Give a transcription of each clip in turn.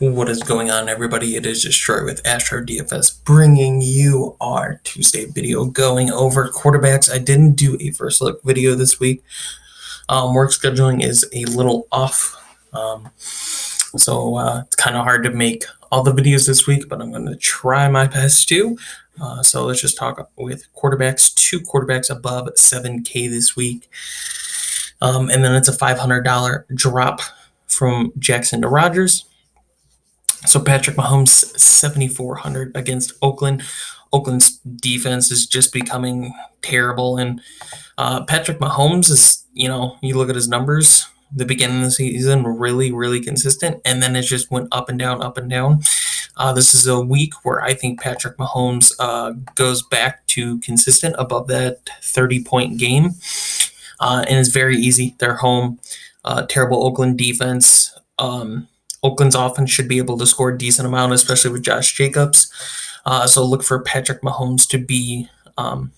What is going on, everybody? It is just Troy with Astro DFS bringing you our Tuesday video going over quarterbacks. I didn't do a first look video this week. Work scheduling is a little off, so it's kind of hard to make all the videos this week, but I'm going to try my best to. So let's just talk with quarterbacks, 2 quarterbacks above 7K this week. And then it's a $500 drop from Jackson to Rodgers. So Patrick Mahomes, 7,400 against Oakland. Oakland's defense is just becoming terrible. And Patrick Mahomes is, you look at his numbers, the beginning of the season, really, really consistent. And then it just went up and down, up and down. This is a week where I think Patrick Mahomes goes back to consistent above that 30-point game. And it's very easy. They're home. Terrible Oakland defense. Oakland's offense should be able to score a decent amount, especially with Josh Jacobs. So look for Patrick Mahomes to be one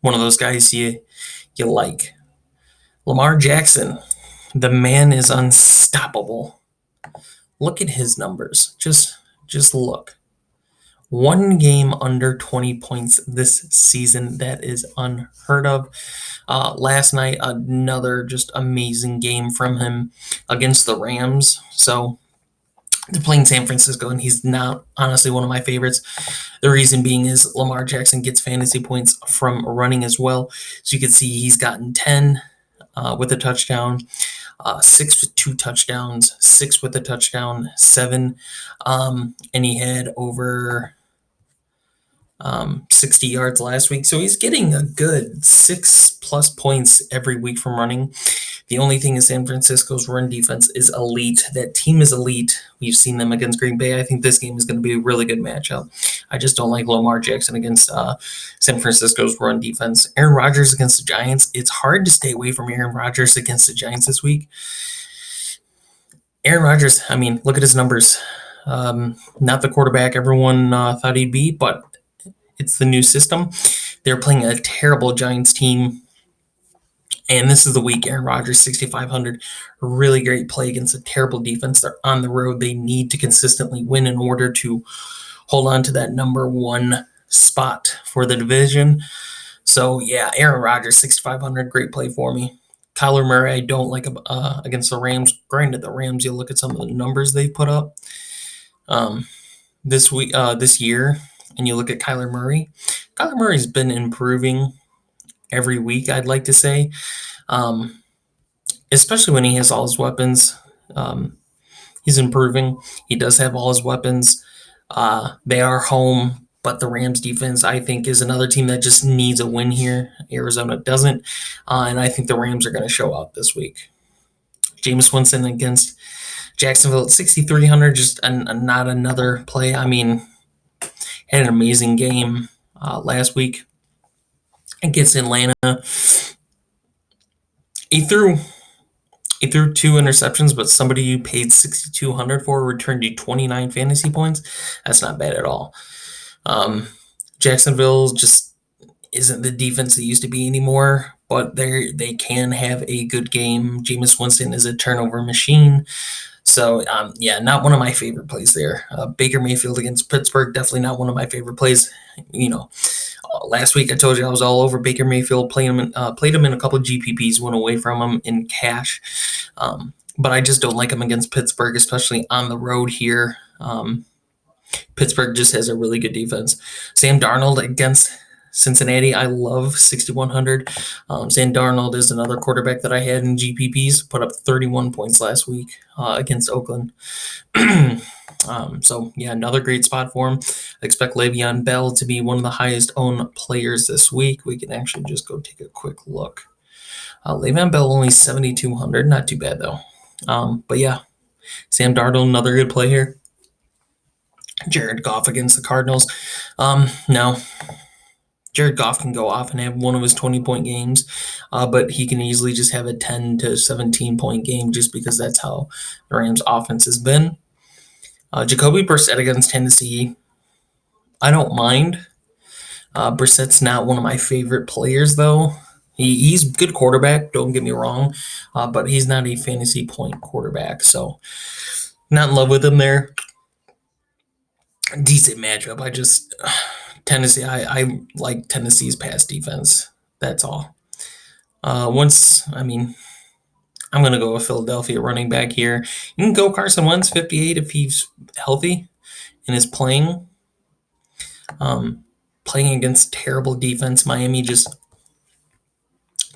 of those guys you like. Lamar Jackson, the man is unstoppable. Look at his numbers. Just look. 1 game under 20 points this season. That is unheard of. Last night, another just amazing game from him against the Rams. So they're playing San Francisco, and he's not honestly one of my favorites. The reason being is Lamar Jackson gets fantasy points from running as well. So you can see he's gotten 10 with a touchdown, 6 with 2 touchdowns, 6 with a touchdown, 7, and he had over 60 yards last week. So he's getting a good 6+ points every week from running. The only thing is San Francisco's run defense is elite. That team is elite. We've seen them against Green Bay. I think this game is going to be a really good matchup. I just don't like Lamar Jackson against San Francisco's run defense. Aaron Rodgers against the Giants. It's hard to stay away from Aaron Rodgers against the Giants this week. Aaron Rodgers, I mean, look at his numbers. Not the quarterback everyone thought he'd be, but it's the new system. They're playing a terrible Giants team. And this is the week. Aaron Rodgers, 6,500. Really great play against a terrible defense. They're on the road. They need to consistently win in order to hold on to that number 1 spot for the division. So, yeah, Aaron Rodgers, 6,500. Great play for me. Kyler Murray, I don't like against the Rams. Granted, the Rams, you look at some of the numbers they've put up this year, and you look at Kyler Murray. Kyler Murray's been improving every week, I'd like to say, especially when he has all his weapons. He's improving. He does have all his weapons. They are home, but the Rams defense, I think, is another team that just needs a win here. Arizona doesn't, and I think the Rams are going to show out this week. Jameis Winston against Jacksonville at 6,300, just not another play. I mean, had an amazing game last week against Atlanta. He threw 2 interceptions, but somebody you paid 6,200 for returned you 29 fantasy points. That's not bad at all. Jacksonville just isn't the defense they used to be anymore, but they can have a good game. Jameis Winston is a turnover machine. So, not one of my favorite plays there. Baker Mayfield against Pittsburgh, definitely not one of my favorite plays. Last week I told you I was all over Baker Mayfield, played him in a couple of GPPs, went away from him in cash. But I just don't like him against Pittsburgh, especially on the road here. Pittsburgh just has a really good defense. Sam Darnold against Cincinnati, I love 6,100. Sam Darnold is another quarterback that I had in GPPs, put up 31 points last week against Oakland. Another great spot for him. I expect Le'Veon Bell to be one of the highest owned players this week. We can actually just go take a quick look. Le'Veon Bell only 7,200, not too bad though. Sam Darnold, another good play here. Jared Goff against the Cardinals. No. Jared Goff can go off and have one of his 20-point games, but he can easily just have a 10 to 17-point game just because that's how the Rams' offense has been. Jacoby Brissett against Tennessee, I don't mind. Brissett's not one of my favorite players, though. He's a good quarterback, don't get me wrong, but he's not a fantasy point quarterback, so not in love with him there. decent matchup. Tennessee. I like Tennessee's pass defense. That's all. I'm going to go with Philadelphia running back here. You can go Carson Wentz, 58 if he's healthy and is playing. Playing against terrible defense, Miami just.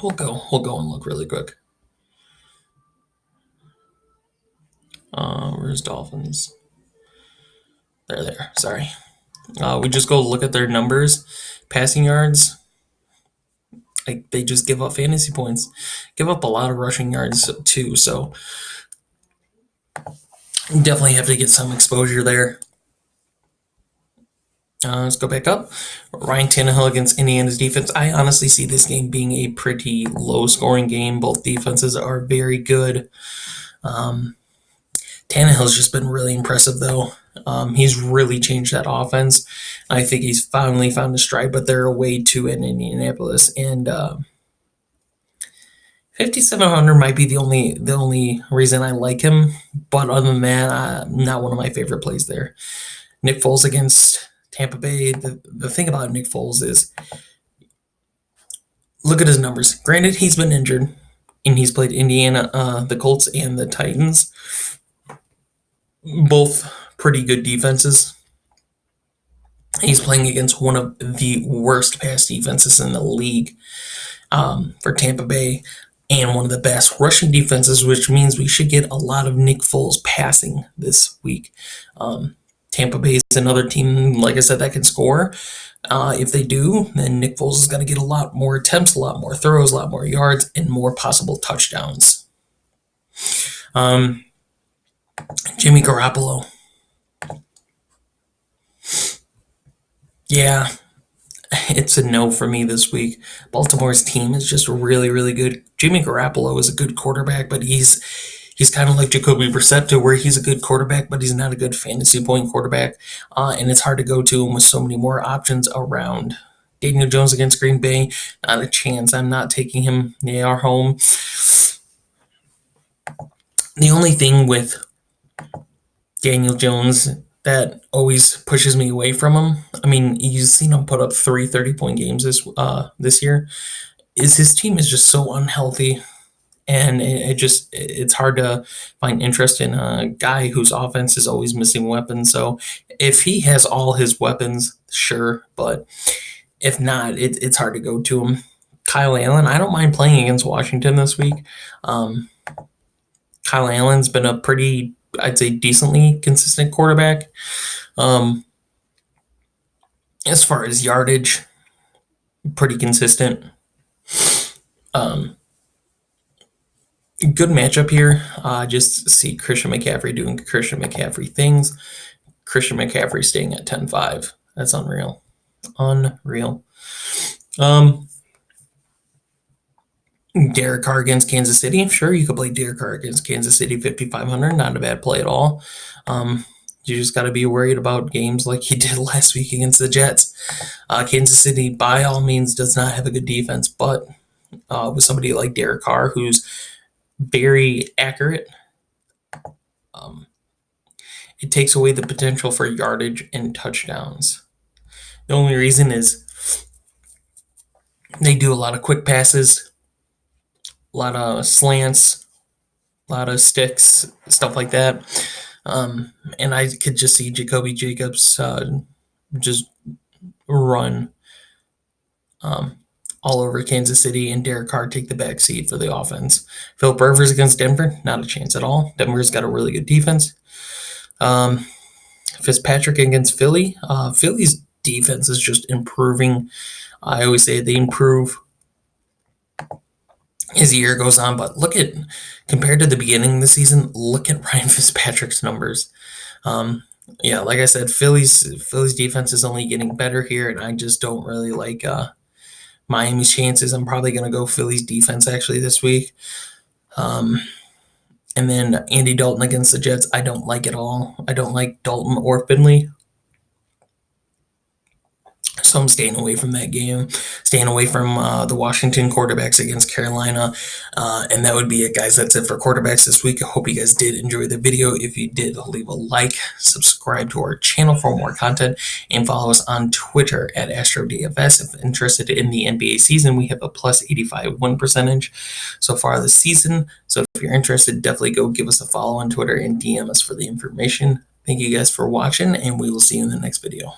We'll go and look really quick. Where's Dolphins? They're there. Sorry. We just go look at their numbers, passing yards. Like they just give up fantasy points, give up a lot of rushing yards too. So definitely have to get some exposure there. Let's go back up. Ryan Tannehill against Indiana's defense. I honestly see this game being a pretty low-scoring game. Both defenses are very good. Tannehill's just been really impressive, though. He's really changed that offense. I think he's finally found a stride, but they're away to in Indianapolis, and 5,700 might be the only reason I like him. But other than that, not one of my favorite plays there. Nick Foles against Tampa Bay. The thing about Nick Foles is, look at his numbers. Granted, he's been injured, and he's played Indiana, the Colts, and the Titans. Both pretty good defenses. He's playing against one of the worst pass defenses in the league for Tampa Bay, and one of the best rushing defenses, which means we should get a lot of Nick Foles passing this week. Tampa Bay is another team, like I said, that can score. If they do, then Nick Foles is going to get a lot more attempts, a lot more throws, a lot more yards, and more possible touchdowns. Jimmy Garoppolo. Yeah, it's a no for me this week. Baltimore's team is just really, really good. Jimmy Garoppolo is a good quarterback, but he's kind of like Jacoby Brissett, to where he's a good quarterback, but he's not a good fantasy point quarterback. And it's hard to go to him with so many more options around. Daniel Jones against Green Bay, not a chance. I'm not taking him. They are home. The only thing with Daniel Jones that always pushes me away from him, I mean, you've seen him put up 3 30-point games this year, is his team is just so unhealthy. And it's hard to find interest in a guy whose offense is always missing weapons. So if he has all his weapons, sure, but if not, it's hard to go to him. Kyle Allen, I don't mind playing against Washington this week. Kyle Allen's been a pretty, I'd say, decently consistent quarterback. As far as yardage, pretty consistent. Good matchup here. Just see Christian McCaffrey doing Christian McCaffrey things. Christian McCaffrey staying at 10-5. That's unreal. Unreal. Derek Carr against Kansas City. Sure, you could play Derek Carr against Kansas City, 5,500. Not a bad play at all. You just got to be worried about games like he did last week against the Jets. Kansas City, by all means, does not have a good defense, but with somebody like Derek Carr, who's very accurate, it takes away the potential for yardage and touchdowns. The only reason is they do a lot of quick passes, a lot of slants, a lot of sticks, stuff like that. And I could just see Jacoby Jacobs just run all over Kansas City, and Derek Carr take the back seat for the offense. Philip Rivers against Denver, not a chance at all. Denver's got a really good defense. Fitzpatrick against Philly. Philly's defense is just improving. I always say they improve as the year goes on, but compared to the beginning of the season, look at Ryan Fitzpatrick's numbers. Yeah, like I said, Philly's defense is only getting better here, and I just don't really like Miami's chances. I'm probably going to go Philly's defense actually this week. And then Andy Dalton against the Jets, I don't like at all. I don't like Dalton or Finley. So I'm staying away from that game, staying away from the Washington quarterbacks against Carolina. And that would be it, guys. That's it for quarterbacks this week. I hope you guys did enjoy the video. If you did, leave a like, subscribe to our channel for more content, and follow us on Twitter at AstroDFS. If interested in the NBA season, we have a plus 85 win percentage so far this season. So if you're interested, definitely go give us a follow on Twitter and DM us for the information. Thank you guys for watching, and we will see you in the next video.